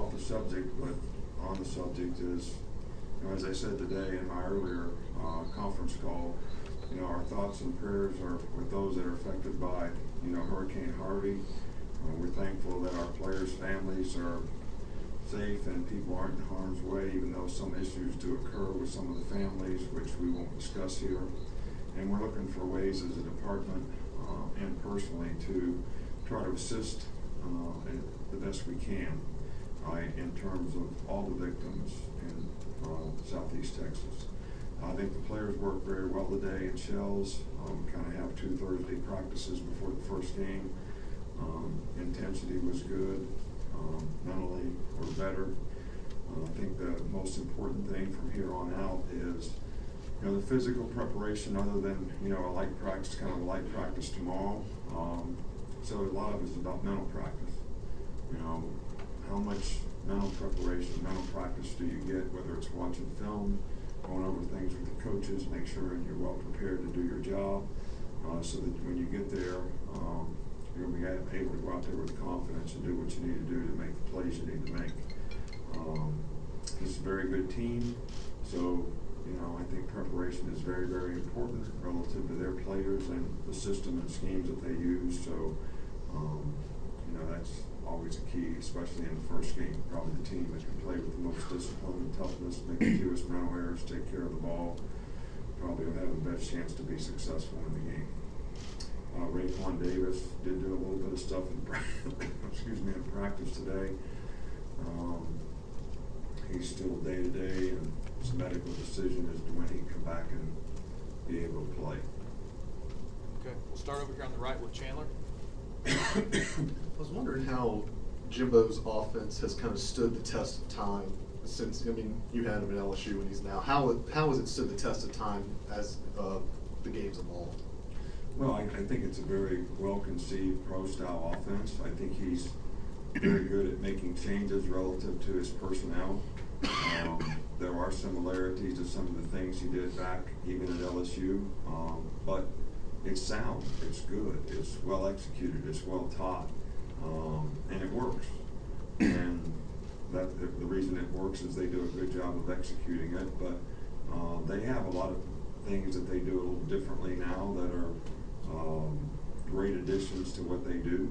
off the subject, but on the subject is, as I said today in my earlier conference call, our thoughts and prayers are with those that are affected by, Hurricane Harvey. We're thankful that our players' families are safe and people aren't in harm's way, even though some issues do occur with some of the families, which we won't discuss here. And we're looking for ways as a department and personally to try to assist the best we can in terms of all the victims in Southeast Texas. I think the players worked very well today in Shells. Kind of have 2 Thursday practices before the first game. Intensity was good. Mentally we're better. I think the most important thing from here on out is the physical preparation, other than a light practice, kind of a light practice tomorrow. So a lot of it is about mental practice. How much mental preparation, mental practice do you get, whether it's watching film, going over things with the coaches, make sure you're well prepared to do your job, so that when you get there, you'll be able to go out there with confidence and do what you need to do to make the plays you need to make. It's a very good team, so I think preparation is very, very important relative to their players and the system and schemes that they use. So, that's always a key, especially in the first game. Probably the team that can play with the most discipline and toughness, make the fewest mental errors, take care of the ball, probably will have the best chance to be successful in the game. Raekwon Davis did do a little bit of stuff in practice today. He's still day-to-day, and it's a medical decision as to when he can come back and be able to play. Okay, we'll start over here on the right with Chandler. I was wondering how Jimbo's offense has kind of stood the test of time since, you had him at LSU and he's now. How has it stood the test of time as the game's evolved? Well, I think it's a very well-conceived pro-style offense. I think he's very good at making changes relative to his personnel. There are similarities to some of the things he did back even at LSU, but it's sound, it's good, it's well executed, it's well taught, and it works. And the reason it works is they do a good job of executing it, but they have a lot of things that they do a little differently now that are great additions to what they do.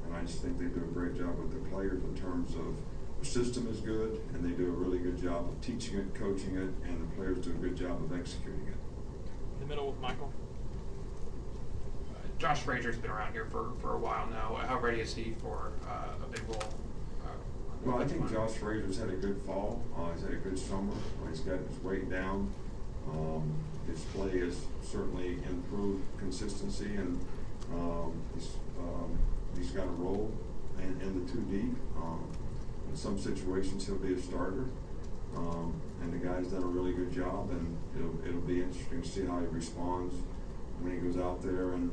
And I just think they do a great job with their players in terms of the system is good, and they do a really good job of teaching it, coaching it, and the players do a good job of executing it. In the middle with Michael. Josh Frazier's been around here for a while now. How ready is he for a big role? Well, I think Josh Frazier's had a good fall. He's had a good summer. He's got his weight down. His play has certainly improved consistency, and he's got a role in the 2 deep. In some situations, he'll be a starter, and the guy's done a really good job. And it'll be interesting to see how he responds when he goes out there and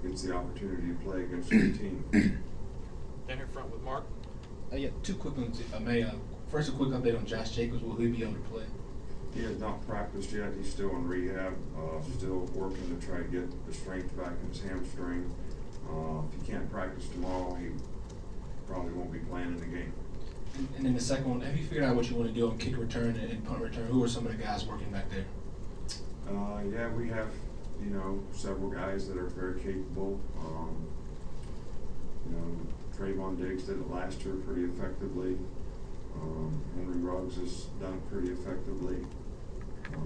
gets the opportunity to play against a good team. Then in front with Mark. Yeah, 2 quick ones, if I may. First, a quick update on Josh Jacobs. Will he be able to play? He has not practiced yet. He's still in rehab, still working to try to get the strength back in his hamstring. If he can't practice tomorrow, he probably won't be playing in the game. And then the second one, have you figured out what you want to do on kick return and punt return? Who are some of the guys working back there? Yeah, we have, several guys that are very capable. Trayvon Diggs did it last year pretty effectively. Henry Ruggs has done it pretty effectively.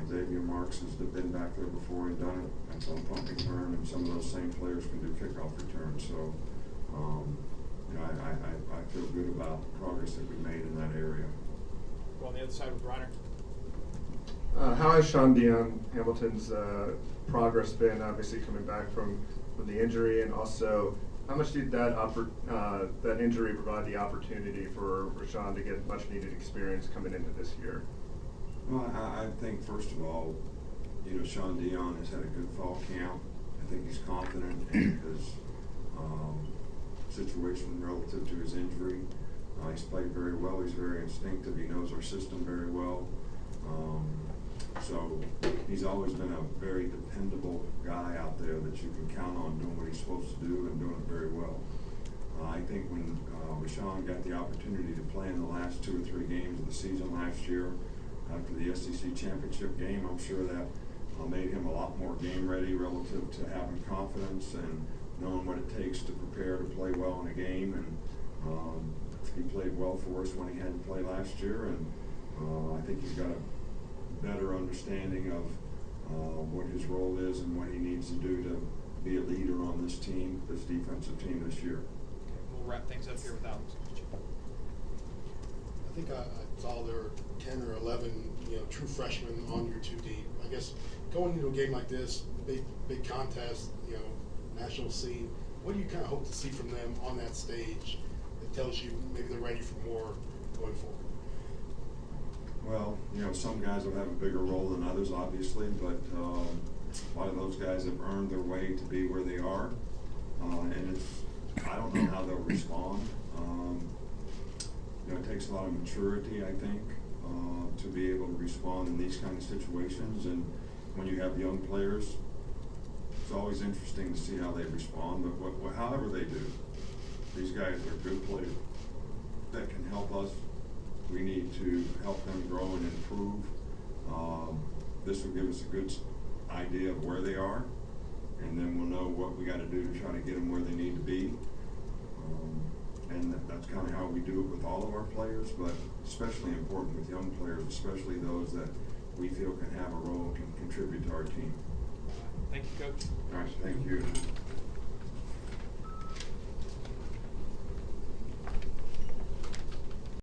Xavier Marks has been back there before and done it. That's on punt return, and some of those same players can do kickoff return. So, I feel good about the progress that we made in that area. Go on the other side with Reiner. How has Sean Dion Hamilton's progress been, obviously coming back from the injury, and also how much did that injury provide the opportunity for Rashawn to get much needed experience coming into this year? Well, I think first of all, Sean Dion has had a good fall camp. I think he's confident in his situation relative to his injury. He's played very well. He's very instinctive. He knows our system very well. So he's always been a very dependable guy out there that you can count on doing what he's supposed to do and doing it very well. I think when Rashawn got the opportunity to play in the last 2 or 3 games of the season last year after the SEC championship game, I'm sure that made him a lot more game ready relative to having confidence and knowing what it takes to prepare to play well in a game. And he played well for us when he hadn't played last year, and I think he's got a better understanding of what his role is and what he needs to do to be a leader on this team, this defensive team this year. Okay, we'll wrap things up here with Alex. I think I saw there were 10 or 11, true freshmen on your 2 deep. I guess going into a game like this, big contest, national scene, what do you kind of hope to see from them on that stage that tells you maybe they're ready for more going forward? Well, some guys will have a bigger role than others, obviously, but a lot of those guys have earned their way to be where they are, and I don't know how they'll respond. It takes a lot of maturity, I think, to be able to respond in these kind of situations. And when you have young players, it's always interesting to see how they respond. But however they do, these guys are good players that can help us. We need to help them grow and improve. This will give us a good idea of where they are, and then we'll know what we got to do to try to get them where they need to be. And that's kind of how we do it with all of our players, but especially important with young players, especially those that we feel can have a role and can contribute to our team. Thank you, Coach. All right, thank you.